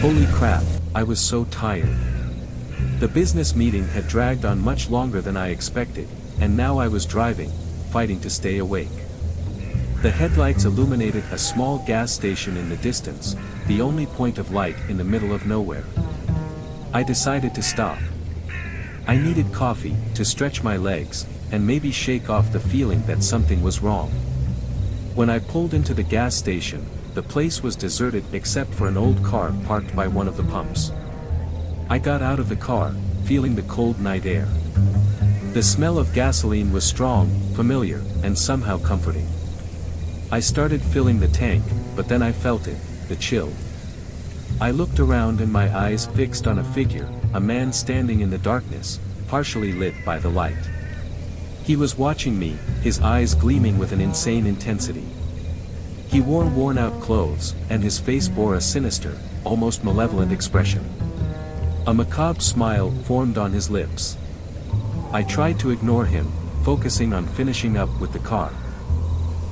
Holy crap, I was so tired. The business meeting had dragged on much longer than I expected, and now I was driving, fighting to stay awake. The headlights illuminated a small gas station in the distance, the only point of light in the middle of nowhere. I decided to stop. I needed coffee, to stretch my legs, and maybe shake off the feeling that something was wrong. When I pulled into the gas station, the place was deserted except for an old car parked by one of the pumps. I got out of the car, feeling the cold night air. The smell of gasoline was strong, familiar, and somehow comforting. I started filling the tank, but then I felt it, the chill. I looked around and my eyes fixed on a figure, a man standing in the darkness, partially lit by the light. He was watching me, his eyes gleaming with an insane intensity. He wore worn-out clothes, and his face bore a sinister, almost malevolent expression. A macabre smile formed on his lips. I tried to ignore him, focusing on finishing up with the car.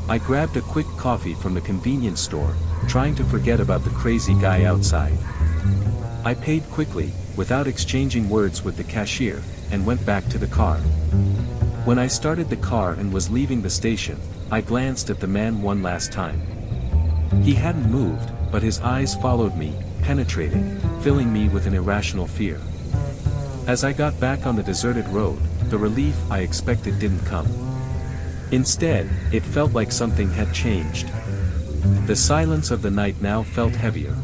I grabbed a quick coffee from the convenience store, trying to forget about the crazy guy outside. I paid quickly, without exchanging words with the cashier, and went back to the car. When I started the car and was leaving the station, I glanced at the man one last time. He hadn't moved, but his eyes followed me, penetrating, filling me with an irrational fear. As I got back on the deserted road, the relief I expected didn't come. Instead, it felt like something had changed. The silence of the night now felt heavier.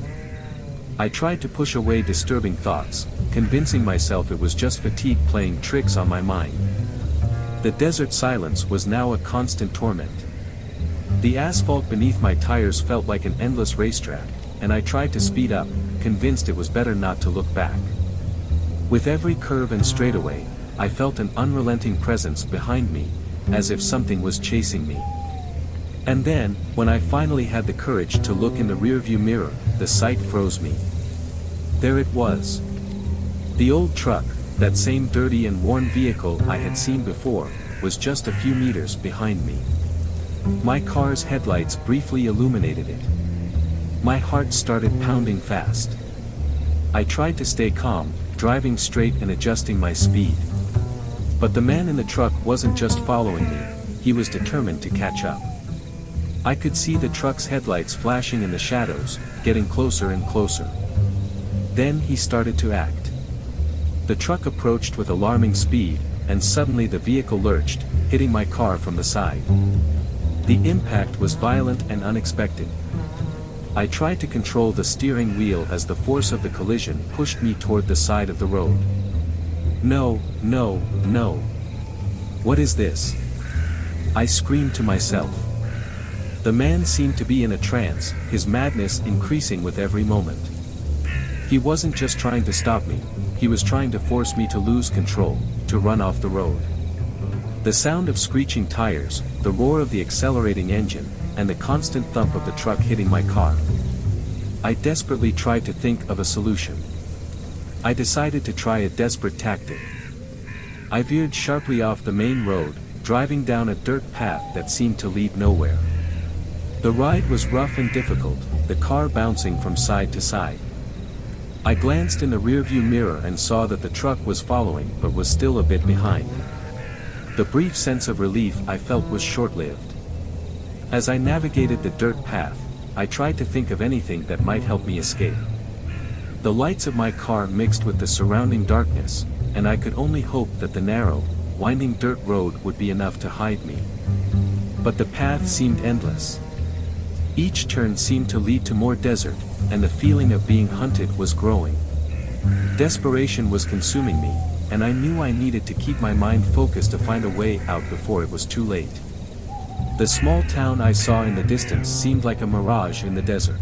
I tried to push away disturbing thoughts, convincing myself it was just fatigue playing tricks on my mind. The desert silence was now a constant torment. The asphalt beneath my tires felt like an endless racetrack, and I tried to speed up, convinced it was better not to look back. With every curve and straightaway, I felt an unrelenting presence behind me, as if something was chasing me. And then, when I finally had the courage to look in the rearview mirror, the sight froze me. There it was. The old truck, that same dirty and worn vehicle I had seen before, was just a few meters behind me. My car's headlights briefly illuminated it. My heart started pounding fast. I tried to stay calm, driving straight and adjusting my speed. But the man in the truck wasn't just following me, he was determined to catch up. I could see the truck's headlights flashing in the shadows, getting closer and closer. Then he started to act. The truck approached with alarming speed, and suddenly the vehicle lurched, hitting my car from the side. The impact was violent and unexpected. I tried to control the steering wheel as the force of the collision pushed me toward the side of the road. No, no, no. What is this? I screamed to myself. The man seemed to be in a trance, his madness increasing with every moment. He wasn't just trying to stop me, he was trying to force me to lose control, to run off the road. The sound of screeching tires, the roar of the accelerating engine, and the constant thump of the truck hitting my car. I desperately tried to think of a solution. I decided to try a desperate tactic. I veered sharply off the main road, driving down a dirt path that seemed to lead nowhere. The ride was rough and difficult, the car bouncing from side to side. I glanced in the rearview mirror and saw that the truck was following but was still a bit behind. The brief sense of relief I felt was short-lived. As I navigated the dirt path, I tried to think of anything that might help me escape. The lights of my car mixed with the surrounding darkness, and I could only hope that the narrow, winding dirt road would be enough to hide me. But the path seemed endless. Each turn seemed to lead to more desert, and the feeling of being hunted was growing. Desperation was consuming me, and I knew I needed to keep my mind focused to find a way out before it was too late. The small town I saw in the distance seemed like a mirage in the desert.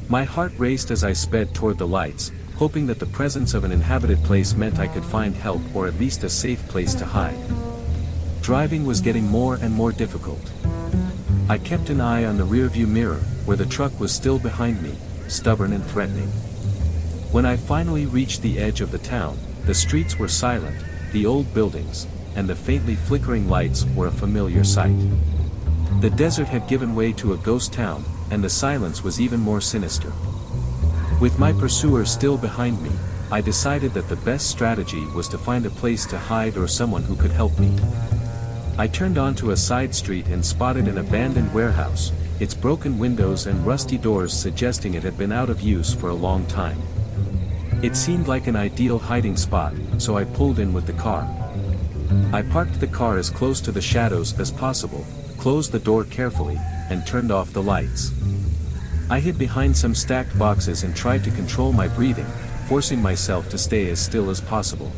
My heart raced as I sped toward the lights, hoping that the presence of an inhabited place meant I could find help or at least a safe place to hide. Driving was getting more and more difficult. I kept an eye on the rearview mirror, where the truck was still behind me, stubborn and threatening. When I finally reached the edge of the town, the streets were silent, the old buildings, and the faintly flickering lights were a familiar sight. The desert had given way to a ghost town, and the silence was even more sinister. With my pursuer still behind me, I decided that the best strategy was to find a place to hide or someone who could help me. I turned onto a side street and spotted an abandoned warehouse, its broken windows and rusty doors suggesting it had been out of use for a long time. It seemed like an ideal hiding spot, so I pulled in with the car. I parked the car as close to the shadows as possible, closed the door carefully, and turned off the lights. I hid behind some stacked boxes and tried to control my breathing, forcing myself to stay as still as possible.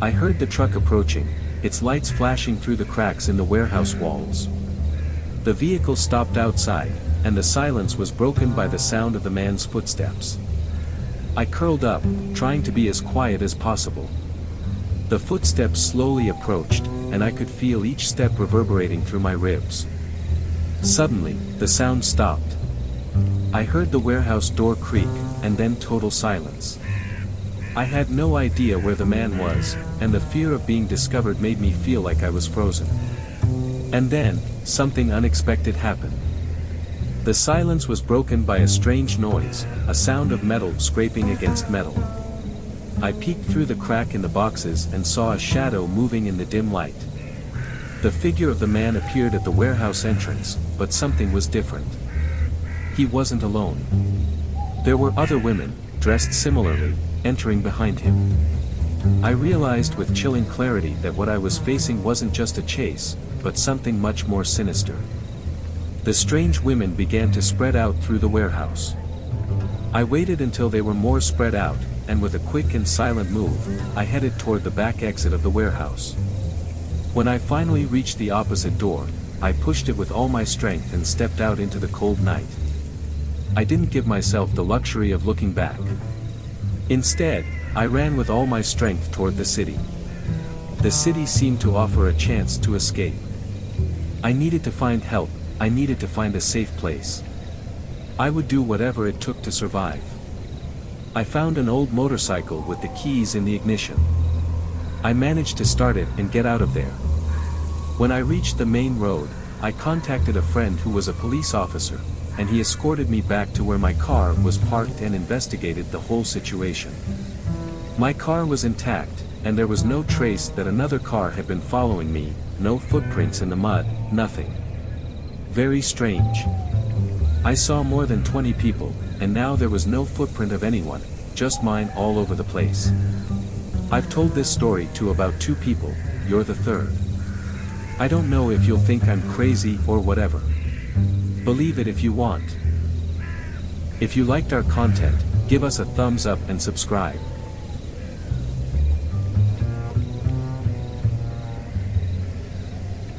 I heard the truck approaching, its lights flashing through the cracks in the warehouse walls. The vehicle stopped outside, and the silence was broken by the sound of the man's footsteps. I curled up, trying to be as quiet as possible. The footsteps slowly approached, and I could feel each step reverberating through my ribs. Suddenly, the sound stopped. I heard the warehouse door creak, and then total silence. I had no idea where the man was, and the fear of being discovered made me feel like I was frozen. And then, something unexpected happened. The silence was broken by a strange noise, a sound of metal scraping against metal. I peeked through the crack in the boxes and saw a shadow moving in the dim light. The figure of the man appeared at the warehouse entrance, but something was different. He wasn't alone. There were other women, dressed similarly, entering behind him. I realized with chilling clarity that what I was facing wasn't just a chase, but something much more sinister. The strange women began to spread out through the warehouse. I waited until they were more spread out, and with a quick and silent move, I headed toward the back exit of the warehouse. When I finally reached the opposite door, I pushed it with all my strength and stepped out into the cold night. I didn't give myself the luxury of looking back. Instead, I ran with all my strength toward the city. The city seemed to offer a chance to escape. I needed to find help, I needed to find a safe place. I would do whatever it took to survive. I found an old motorcycle with the keys in the ignition. I managed to start it and get out of there. When I reached the main road, I contacted a friend who was a police officer, and he escorted me back to where my car was parked and investigated the whole situation. My car was intact, and there was no trace that another car had been following me, no footprints in the mud, nothing. Very strange. I saw more than 20 people, and now there was no footprint of anyone, just mine all over the place. I've told this story to about 2 people, you're the third. I don't know if you'll think I'm crazy or whatever. Believe it if you want. If you liked our content, give us a thumbs up and subscribe.